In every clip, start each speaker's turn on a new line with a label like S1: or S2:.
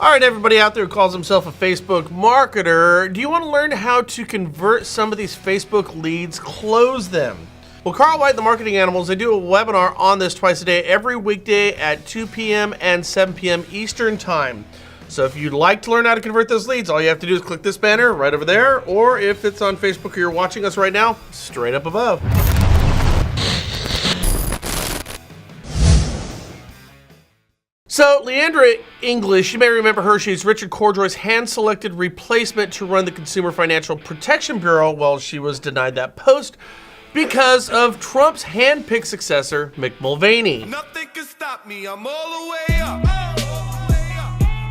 S1: All right, everybody out there who calls himself a Facebook marketer, do you want to learn how to convert some of these Facebook leads, close them? Well, Carl White, the Marketing Animals, they do a webinar on this twice a day, every weekday at 2 p.m. and 7 p.m. Eastern Time. So if you'd like to learn how to convert those leads, all you have to do is click this banner right over there, or if it's on Facebook or you're watching us right now, straight up above. So, Leandra English, you may remember her. She's Richard Cordroy's hand-selected replacement to run the Consumer Financial Protection Bureau. Well, she was denied that post because of Trump's hand-picked successor, Mick Mulvaney.
S2: Nothing can stop me. I'm all the way up.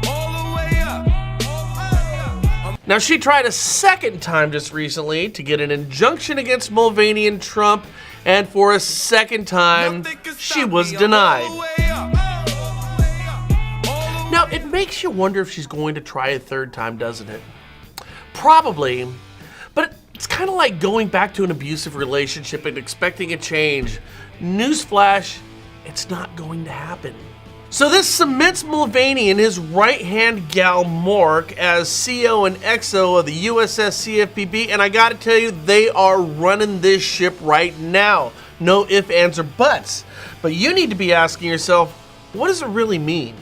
S2: All the way up.
S1: Now, she tried a second time just recently to get an injunction against Mulvaney and Trump, and for a second time, she was denied. Now, it makes you wonder if she's going to try a third time, doesn't it? Probably, but it's kind of like going back to an abusive relationship and expecting a change. Newsflash, it's not going to happen. So this cements Mulvaney and his right-hand gal Mork as CO and XO of the USS CFPB, and I gotta tell you, they are running this ship right now. No ifs, ands, or buts. But you need to be asking yourself, what does it really mean?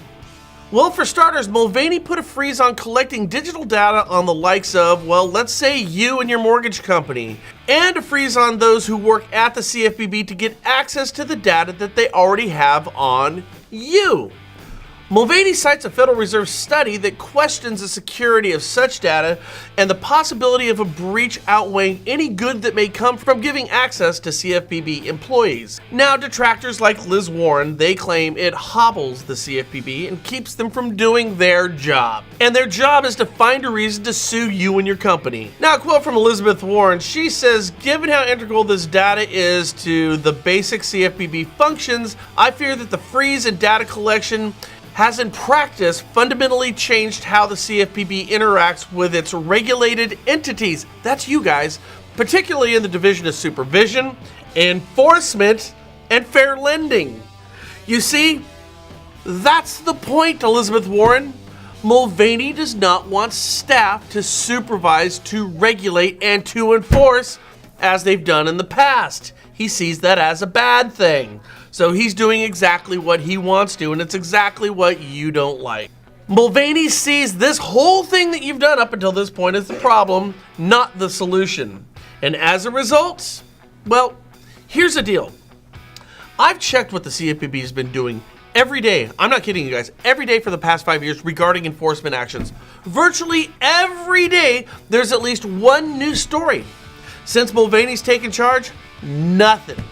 S1: Well, for starters, Mulvaney put a freeze on collecting digital data on the likes of, well, let's say you and your mortgage company, and a freeze on those who work at the CFPB to get access to the data that they already have on you. Mulvaney cites a Federal Reserve study that questions the security of such data and the possibility of a breach outweighing any good that may come from giving access to CFPB employees. Now, detractors like Liz Warren, they claim it hobbles the CFPB and keeps them from doing their job. And their job is to find a reason to sue you and your company. Now, a quote from Elizabeth Warren, she says, "Given how integral this data is to the basic CFPB functions, I fear that the freeze in data collection has in practice fundamentally changed how the CFPB interacts with its regulated entities." That's you guys, particularly in the Division of Supervision, Enforcement, and Fair Lending. You see, that's the point, Elizabeth Warren. Mulvaney does not want staff to supervise, to regulate, and to enforce as they've done in the past. He sees that as a bad thing. So he's doing exactly what he wants to, and it's exactly what you don't like. Mulvaney sees this whole thing that you've done up until this point as the problem, not the solution. And as a result, well, here's the deal. I've checked what the CFPB has been doing every day. I'm not kidding you guys. Every day for the past 5 years regarding enforcement actions. Virtually every day, there's at least one new story. Since Mulvaney's taken charge, nothing.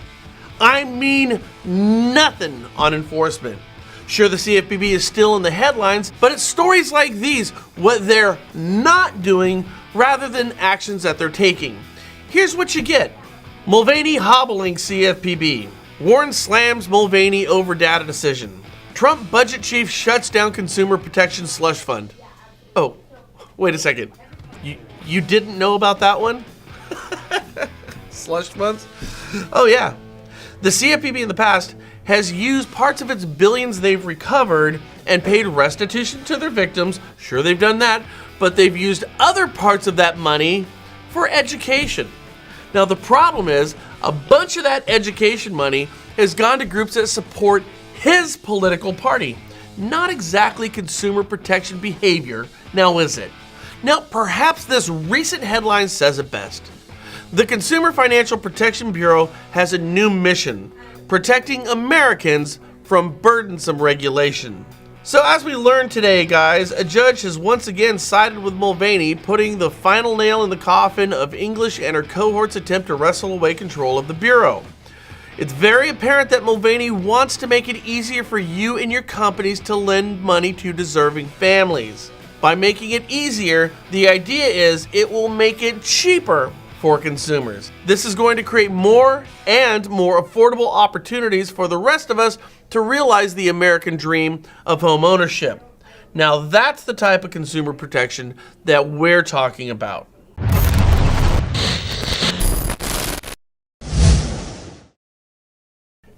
S1: I mean nothing on enforcement. Sure, the CFPB is still in the headlines, but it's stories like these, what they're not doing rather than actions that they're taking. Here's what you get. Mulvaney hobbling CFPB. Warren slams Mulvaney over data decision. Trump budget chief shuts down Consumer Protection Slush Fund. Oh, wait a second. You didn't know about that one? Slush funds? Oh yeah. The CFPB in the past has used parts of its billions they've recovered and paid restitution to their victims. Sure, they've done that, but they've used other parts of that money for education. Now, the problem is a bunch of that education money has gone to groups that support his political party. Not exactly consumer protection behavior, now is it? Now, perhaps this recent headline says it best. The Consumer Financial Protection Bureau has a new mission, protecting Americans from burdensome regulation. So as we learned today, guys, a judge has once again sided with Mulvaney, putting the final nail in the coffin of English and her cohort's attempt to wrestle away control of the Bureau. It's very apparent that Mulvaney wants to make it easier for you and your companies to lend money to deserving families. By making it easier, the idea is it will make it cheaper for consumers. This is going to create more and more affordable opportunities for the rest of us to realize the American dream of home ownership. Now that's the type of consumer protection that we're talking about.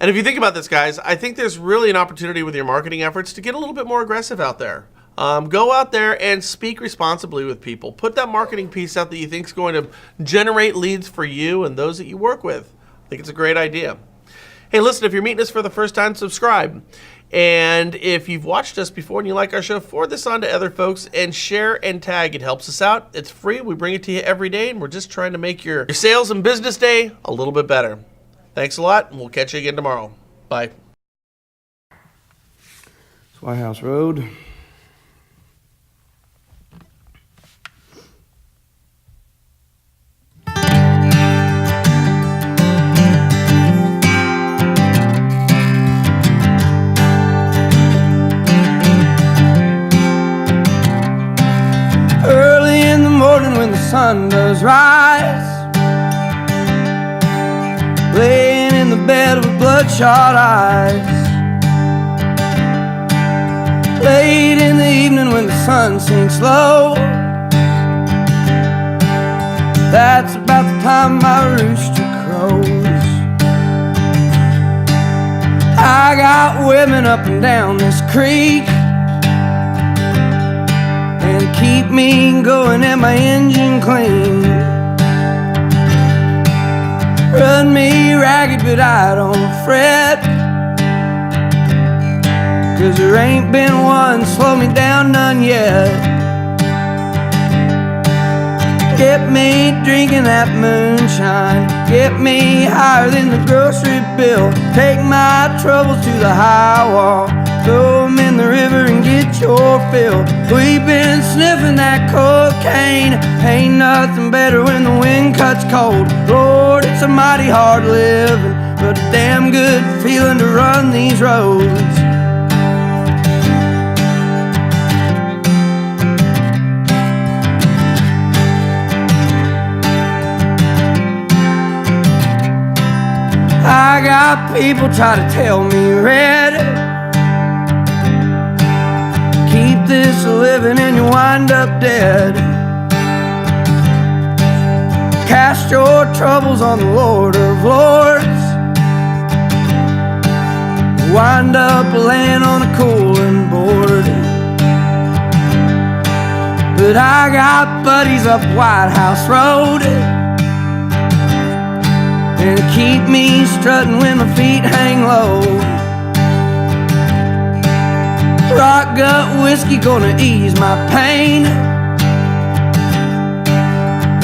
S1: And if you think about this, guys, I think there's really an opportunity with your marketing efforts to get a little bit more aggressive out there. Go out there and speak responsibly with people. Put that marketing piece out that you think is going to generate leads for you and those that you work with. I think it's a great idea. Hey, listen, if you're meeting us for the first time, subscribe. And if you've watched us before and you like our show, forward this on to other folks and share and tag. It helps us out. It's free. We bring it to you every day, and we're just trying to make your sales and business day a little bit better. Thanks a lot, and we'll catch you again tomorrow. Bye.
S3: It's White House Road. Early in the morning when the sun does rise, laying in the bed with bloodshot eyes. Late in the evening when the sun sinks low, that's about the time my rooster crows. I got women up and down this creek, and keep me going and my engine clean. Run me ragged but I don't fret, 'cause there ain't been one slow me down, none yet. Get me drinking that moonshine, get me higher than the grocery bill. Take my troubles to the high wall, throw 'em in the river and get your fill. We've been sniffing that cocaine, ain't nothing better when the wind cuts cold. Lord, it's a mighty hard living, but a damn good feeling to run these roads. I got people try to tell me, Red, keep this living and you wind up dead. Cast your troubles on the Lord of Lords, wind up laying on a cooling board. But I got buddies up White House Road, and keep me strutting when my feet hang low. Rock gut whiskey gonna ease my pain,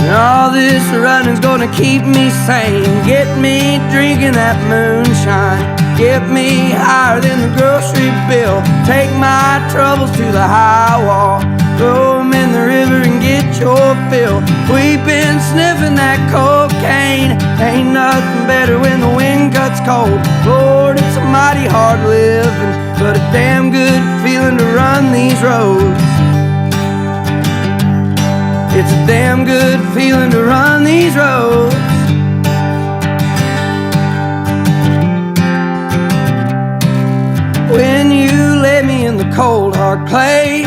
S3: and all this running's gonna keep me sane. Get me drinking that moonshine, get me higher than the grocery bill. Take my troubles to the high wall, throw 'em in the river and get your fill. We've been sniffing that cocaine, ain't nothing better when the wind cuts cold. Lord, it's a mighty hard living, but a damn good feeling to run these roads. It's a damn good feeling to run these roads. When you lay me in the cold hard clay,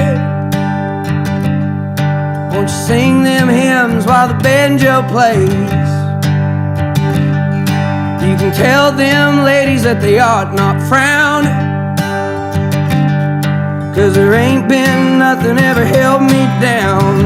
S3: won't you sing them hymns while the banjo plays? You can tell them ladies that they ought not frown, 'cause there ain't been nothing ever held me down.